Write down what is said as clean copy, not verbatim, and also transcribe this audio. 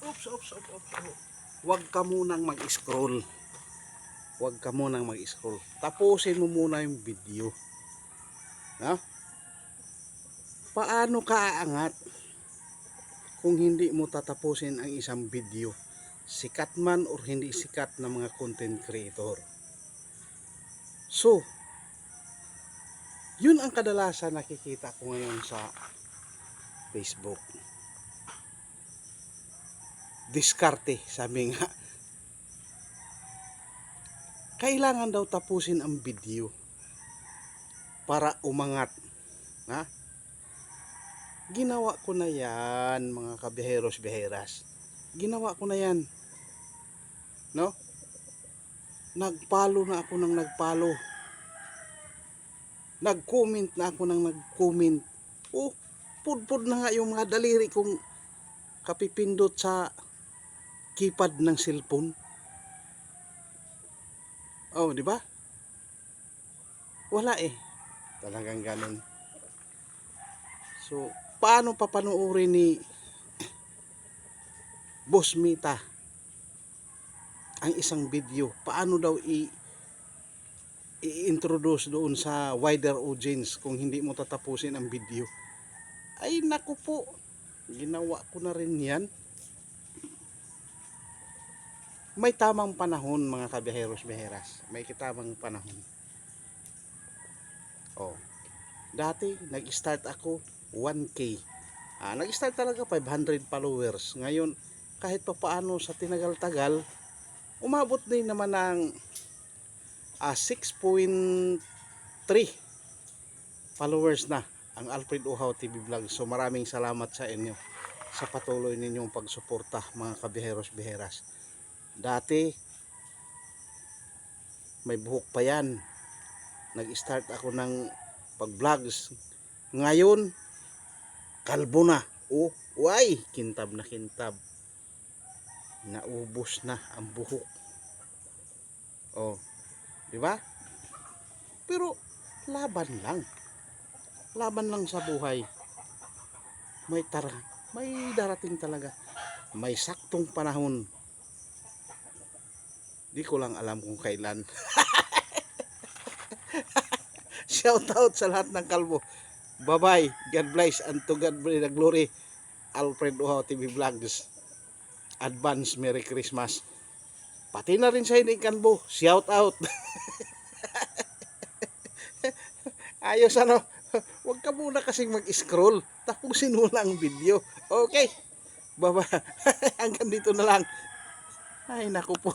oops. Huwag ka munang mag-scroll. Huwag ka munang mag-scroll. Tapusin mo muna yung video. Ha? Paano ka aangat kung hindi mo tatapusin ang isang video? Sikat man or hindi sikat na mga content creator. So, yun ang kadalasan nakikita ko ngayon sa Facebook. Diskarte, sabi nga. Kailangan daw tapusin ang video para umangat. Ha? Ginawa ko na yan, mga kabiheros-biheras. Ginawa ko na yan. No? Nagpalo na ako ng nagpalo. Nag-comment na ako ng nag-comment. Oh, pudpud na nga yung mga daliri kong kapipindot sa keypad ng cellphone. Oh, di ba? Wala eh. Talagang ganun. So, paano papanuorin ni Boss Mita ang isang video? Paano daw i-introduce doon sa wider audience kung hindi mo tatapusin ang video? Ay naku po, ginawa ko na rin yan. May tamang panahon, mga kabiheros-biheras. May kitamang panahon. Oh, dati nag-start ako 1K. Nag-start talaga 500 followers. Ngayon, kahit pa paano sa tinagal-tagal, umabot din naman ng 6.3 followers na ang Alfred Uhaw TV Vlog. So maraming salamat sa inyo sa patuloy ninyong pagsuporta, mga kabiheros-biheras. Dati may buhok pa yan. Nag-start ako ng pag-vlogs. Ngayon kalbo na. Oh, why? Kintab na kintab. Naubos na ang buhok. Oh, di ba? Pero laban lang. Laban lang sa buhay. May darating talaga. May saktong panahon. Di ko lang alam kung kailan. Shout out sa lahat ng kalbo. Bye bye. God bless and to God be the glory. Alfred Uhaw TV Vlogs. Advance Merry Christmas. Pati na rin sa hindi kalbo. Shout out. Ayos ano. Huwag ka muna kasing mag-scroll. Tapusin mo lang ang video. Okay. Bye bye. Hanggang dito na lang. Ay naku po.